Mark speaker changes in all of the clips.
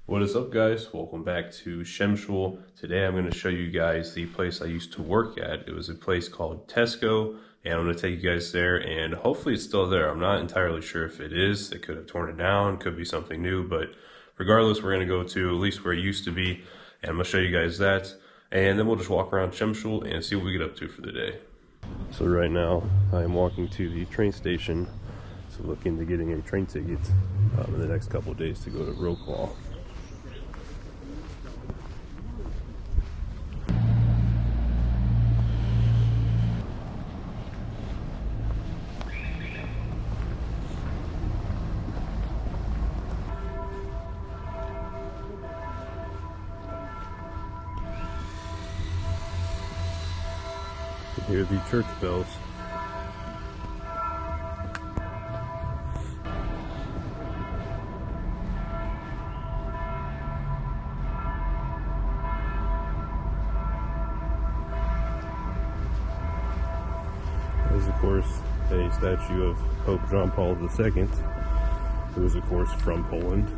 Speaker 1: What is up, guys? Welcome back to Przemysl. Today I'm going to show you guys the place I used to work at. It was a place called Tesco, and I'm going to take you guys there, and hopefully it's still there. I'm not entirely sure if it is. They could have torn it down, could be something new, but regardless, we're going to go to at least where it used to be, and I'm going to show you guys that, and then we'll just walk around Przemysl and see what we get up to for the day. So right now, I am walking to the train station, so looking to getting a train ticket in the next couple of days to go to Wrocław. Hear the church bells. There's of course a statue of Pope John Paul II, who is of course from Poland.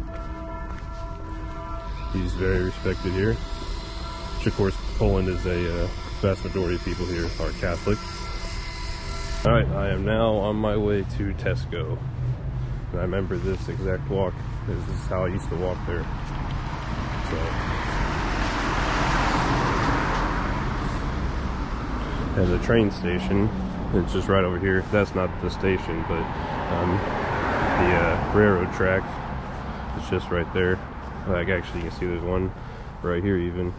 Speaker 1: He's very respected here, which of course Poland is a vast majority of people here are Catholic. Alright, I am now on my way to Tesco. And I remember this exact walk. This is how I used to walk there. So, and the train station, it's just right over here. That's not the station, but the railroad track is just right there. Like, actually, you can see there's one right here even.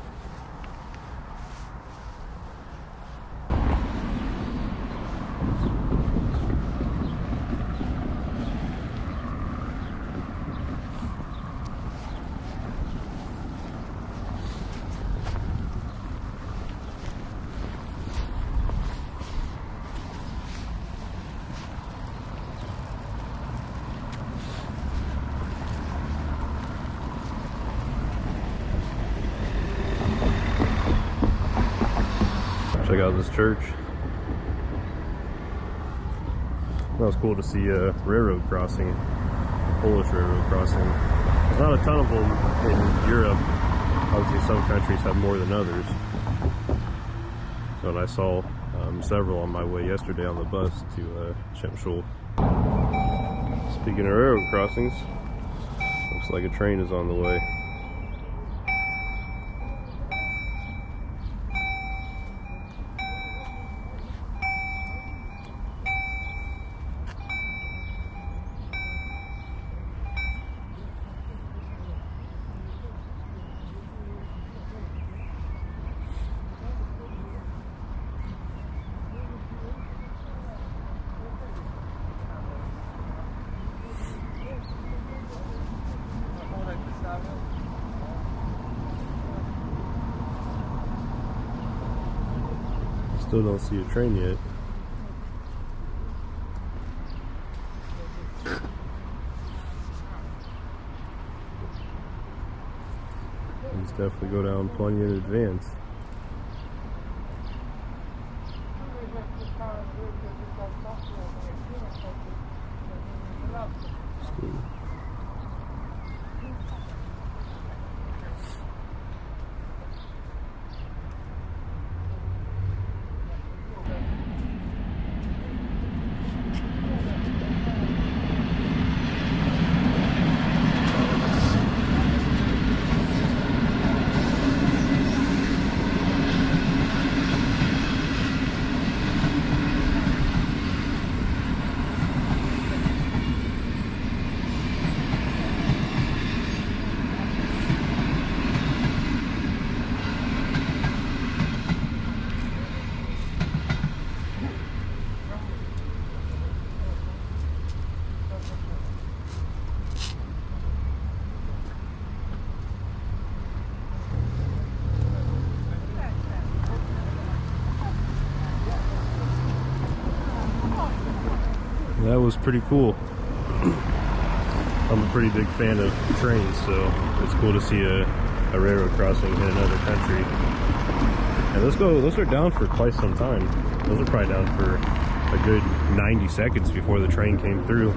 Speaker 1: Check out this church. That was cool to see a railroad crossing, a Polish railroad crossing. There's not a ton of them in Europe. Obviously some countries have more than others. But I saw several on my way yesterday on the bus to Przemysl. Speaking of railroad crossings, looks like a train is on the way. Still don't see a train yet. These definitely go down plenty in advance. That was pretty cool. I'm a pretty big fan of trains, so it's cool to see a railroad crossing in another country. And those are down for quite some time. Those are probably down for a good 90 seconds before the train came through.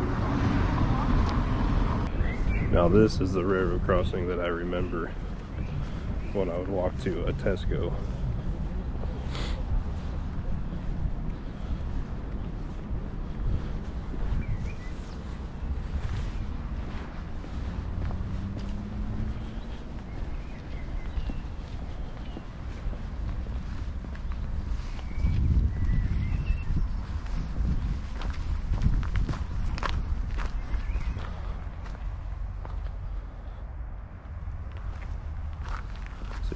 Speaker 1: Now this is the railroad crossing that I remember when I would walk to a Tesco.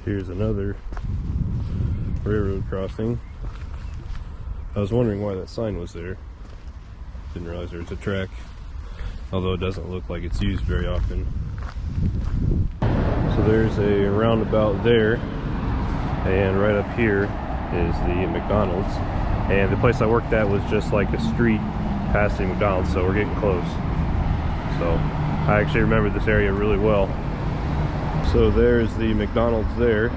Speaker 1: Here's another railroad crossing. I was wondering why that sign was there. Didn't realize there was a track, although it doesn't look like it's used very often. So there's a roundabout there, and right up here is the McDonald's. And the place I worked at was just like a street past the McDonald's, so we're getting close. So I actually remember this area really well. So there's the McDonald's there,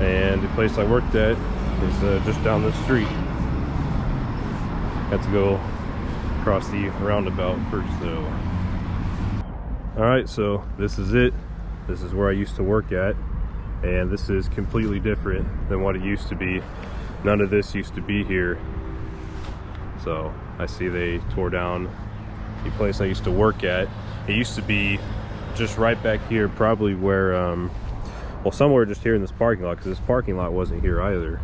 Speaker 1: and the place I worked at is just down the street. Had to go across the roundabout first though. Alright, so this is it. This is where I used to work at, and this is completely different than what it used to be. None of this used to be here. So I see they tore down the place I used to work at. It used to be just right back here, probably where well, somewhere just here in this parking lot, because this parking lot wasn't here either.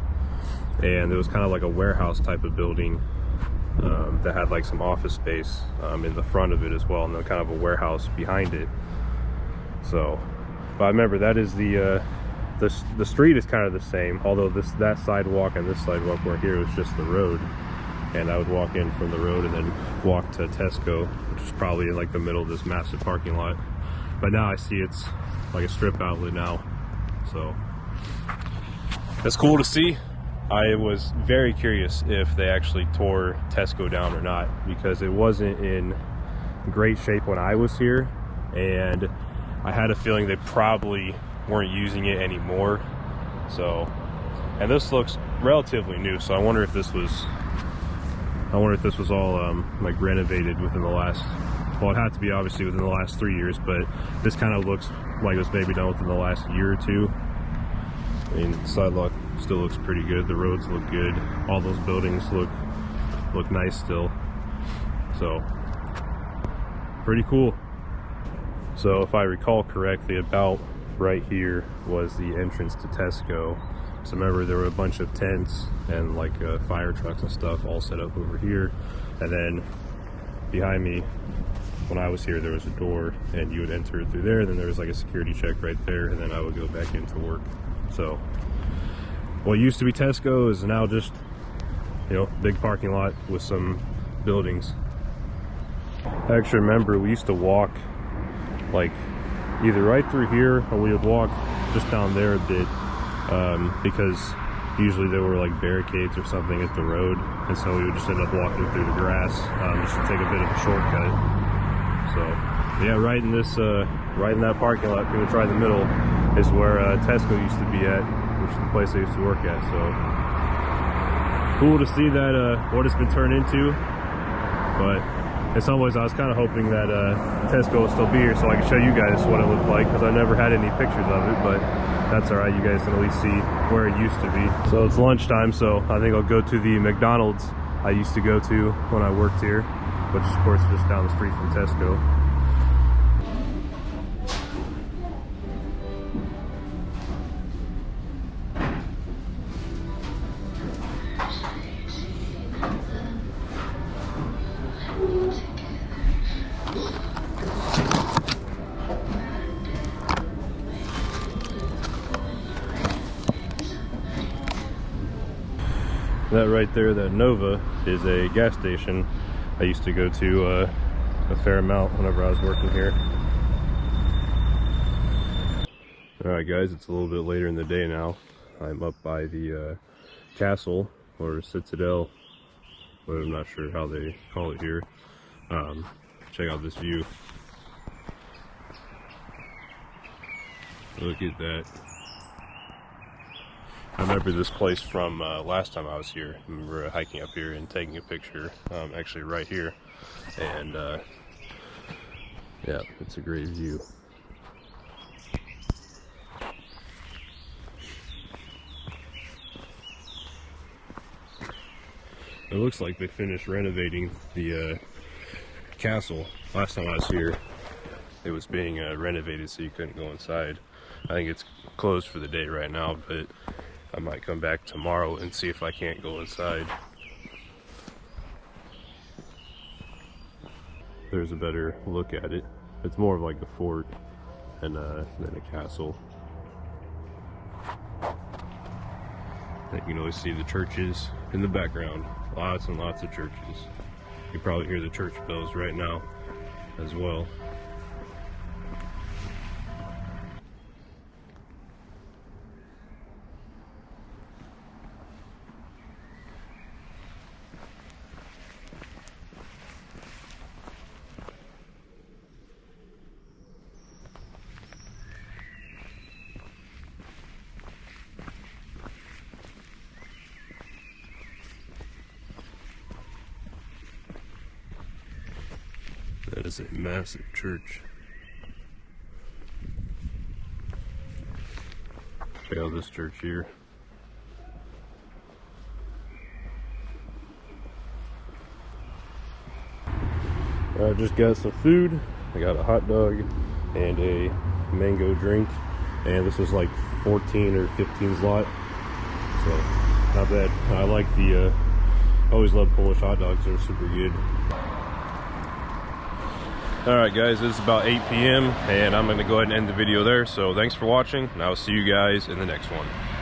Speaker 1: And it was kind of like a warehouse type of building that had like some office space in the front of it as well, and then kind of a warehouse behind it. So but I remember that is the street is kind of the same, although that sidewalk and this sidewalk were here was just the road. And I would walk in from the road and then walk to Tesco, which is probably in like the middle of this massive parking lot. But now I see it's like a strip outlet now, so that's cool to see. I was very curious if they actually tore Tesco down or not, because it wasn't in great shape when I was here, and I had a feeling they probably weren't using it anymore. So, and this looks relatively new, so I wonder if this was all like renovated within the last, well, it had to be obviously within the last 3 years, but this kind of looks like it was maybe done within the last year or two. I mean, the sidewalk still looks pretty good. The roads look good. All those buildings look nice still. So, pretty cool. So if I recall correctly, about right here was the entrance to Tesco. So remember, there were a bunch of tents and like fire trucks and stuff all set up over here. And then behind me, when I was here, there was a door and you would enter through there. Then there was like a security check right there, and then I would go back into work. So what used to be Tesco is now just, you know, big parking lot with some buildings. I actually remember we used to walk like either right through here, or we would walk just down there a bit, because usually there were like barricades or something at the road, and so we would just end up walking through the grass just to take a bit of a shortcut. So yeah, right in that parking lot, pretty much right in the middle, is where Tesco used to be at, which is the place I used to work at. So cool to see that what it's been turned into. But in some ways I was kind of hoping that Tesco will still be here so I can show you guys what it looked like, because I never had any pictures of it. But that's all right, you guys can at least see where it used to be. So it's lunchtime, so I think I'll go to the McDonald's I used to go to when I worked here, which is of course just down the street from Tesco. That right there, that Nova, is a gas station I used to go to a fair amount whenever I was working here. Alright guys, it's a little bit later in the day now. I'm up by the castle, or citadel, but I'm not sure how they call it here. Check out this view. Look at that. I remember this place from last time I was here. I remember hiking up here and taking a picture, actually right here. And Yeah, it's a great view. It looks like they finished renovating the castle. Last time I was here, it was being renovated, so you couldn't go inside. I think it's closed for the day right now, but I might come back tomorrow and see if I can't go inside. There's a better look at it. It's more of like a fort than a castle. You can always see the churches in the background. Lots and lots of churches. You probably hear the church bells right now as well. That is a massive church. Check out this church here. I just got some food. I got a hot dog and a mango drink, and this was like 14 or 15 zloty, so not bad. I like the always love Polish hot dogs. They're super good. Alright guys, it's about 8 p.m. and I'm going to go ahead and end the video there. So thanks for watching, and I'll see you guys in the next one.